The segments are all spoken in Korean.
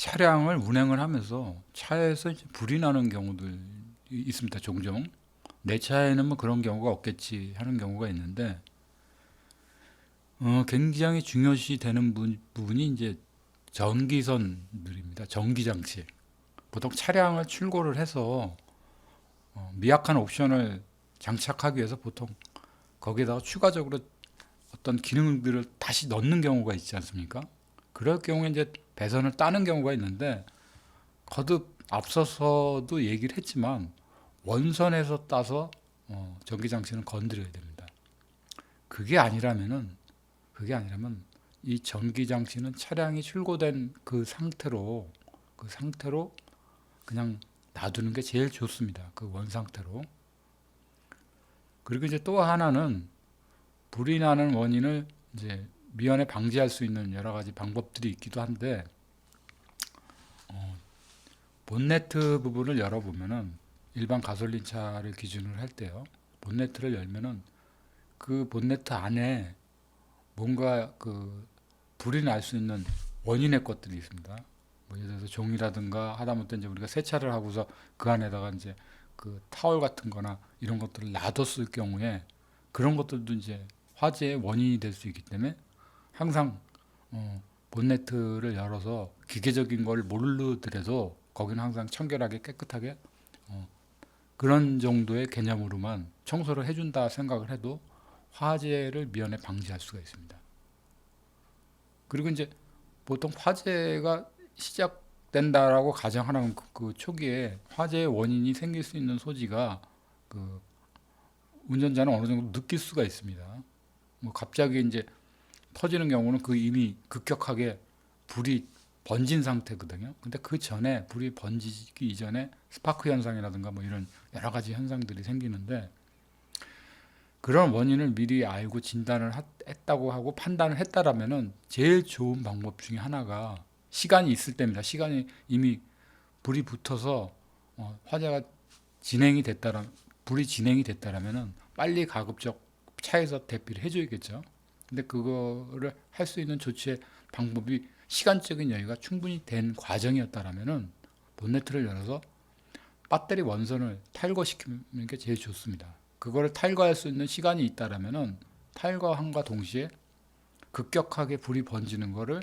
차량을 운행을 하면서 차에서 이제 불이 나는 경우들이 있습니다. 종종. 내 차에는 뭐 그런 경우가 없겠지 하는 경우가 있는데, 굉장히 중요시 되는 부분이 이제 전기선들입니다. 전기장치. 보통 차량을 출고를 해서 미약한 옵션을 장착하기 위해서 보통 거기에다가 추가적으로 어떤 기능들을 다시 넣는 경우가 있지 않습니까? 그럴 경우에 이제 배선을 따는 경우가 있는데, 거듭 앞서서도 얘기를 했지만 원선에서 따서 전기장치는 건드려야 됩니다. 그게 아니라면은 그게 아니라면 이 전기장치는 차량이 출고된 그 상태로 그냥 놔두는 게 제일 좋습니다. 그 원 상태로. 그리고 이제 또 하나는 불이 나는 원인을 이제 미연에 방지할 수 있는 여러 가지 방법들이 있기도 한데, 본네트 부분을 열어보면은 일반 가솔린 차를 기준으로 할 때요. 본네트를 열면은 그 본네트 안에 뭔가 그 불이 날 수 있는 원인의 것들이 있습니다. 뭐 예를 들어서 종이라든가 하다못해 이제 우리가 세차를 하고서 그 안에다가 이제 그 타월 같은 거나 이런 것들을 놔뒀을 경우에 그런 것들도 이제 화재의 원인이 될 수 있기 때문에 항상 본네트를 열어서 기계적인 걸 모르더라도 거기는 항상 청결하게 깨끗하게 그런 정도의 개념으로만 청소를 해준다 생각을 해도 화재를 미연에 방지할 수가 있습니다. 그리고 이제 보통 화재가 시작된다라고 가정하는 그 초기에 화재의 원인이 생길 수 있는 소지가 그 운전자는 어느 정도 느낄 수가 있습니다. 뭐 갑자기 이제 터지는 경우는 그 이미 급격하게 불이 번진 상태거든요. 근데 그 전에 불이 번지기 이전에 스파크 현상이라든가 뭐 이런 여러 가지 현상들이 생기는데, 그런 원인을 미리 알고 진단을 했다고 하고 판단을 했다라면은 제일 좋은 방법 중에 하나가 시간이 있을 때입니다. 시간이 이미 불이 붙어서 화재가 진행이 됐다라 불이 진행이 됐다라면은 빨리 가급적 차에서 대피를 해줘야겠죠. 근데 그거를 할 수 있는 조치의 방법이 시간적인 여유가 충분히 된 과정이었다라면은 본네트를 열어서 배터리 원선을 탈거시키는 게 제일 좋습니다. 그거를 탈거할 수 있는 시간이 있다라면은 탈거함과 동시에 급격하게 불이 번지는 거를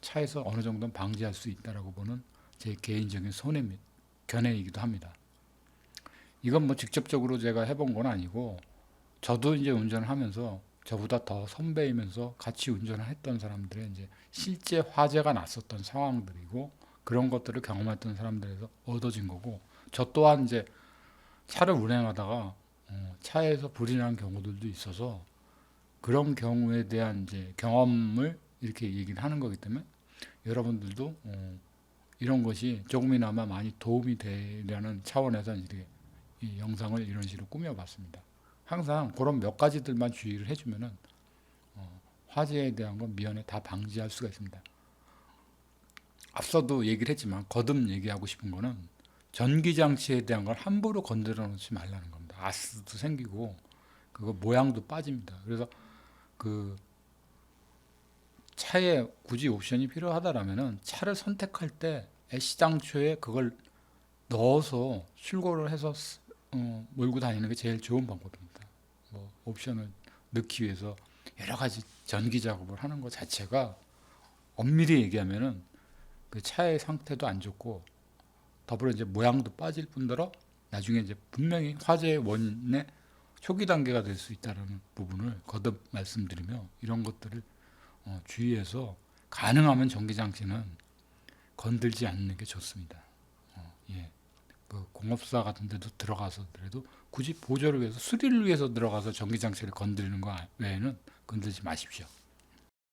차에서 어느 정도는 방지할 수 있다라고 보는 제 개인적인 견해이기도 합니다. 이건 뭐 직접적으로 제가 해본 건 아니고, 저도 이제 운전을 하면서 저보다 더 선배이면서 같이 운전을 했던 사람들의 이제 실제 화재가 났었던 상황들이고 그런 것들을 경험했던 사람들에서 얻어진 거고, 저 또한 이제 차를 운행하다가 차에서 불이 난 경우들도 있어서 그런 경우에 대한 이제 경험을 이렇게 얘기를 하는 거기 때문에 여러분들도 이런 것이 조금이나마 많이 도움이 되려는 차원에서 이렇게 이 영상을 이런 식으로 꾸며봤습니다. 항상 그런 몇 가지들만 주의를 해주면은 화재에 대한 건 미연에 다 방지할 수가 있습니다. 앞서도 얘기를 했지만 거듭 얘기하고 싶은 거는 전기장치에 대한 걸 함부로 건드려 놓지 말라는 겁니다. 가스도 생기고 그거 모양도 빠집니다. 그래서 그 차에 굳이 옵션이 필요하다라면은 차를 선택할 때 애시당초에 그걸 넣어서 출고를 해서 몰고 다니는 게 제일 좋은 방법입니다. 뭐 옵션을 넣기 위해서 여러 가지 전기 작업을 하는 것 자체가 엄밀히 얘기하면은 그 차의 상태도 안 좋고 더불어 이제 모양도 빠질 뿐더러 나중에 이제 분명히 화재의 원인의 초기 단계가 될 수 있다는 부분을 거듭 말씀드리며, 이런 것들을 주의해서 가능하면 전기장치는 건들지 않는 게 좋습니다. 예. 그 공업사 같은 데도 들어가서더라도 굳이 보조를 위해서 수리를 위해서 들어가서 전기장치를 건드리는 거 외에는 건들지 마십시오.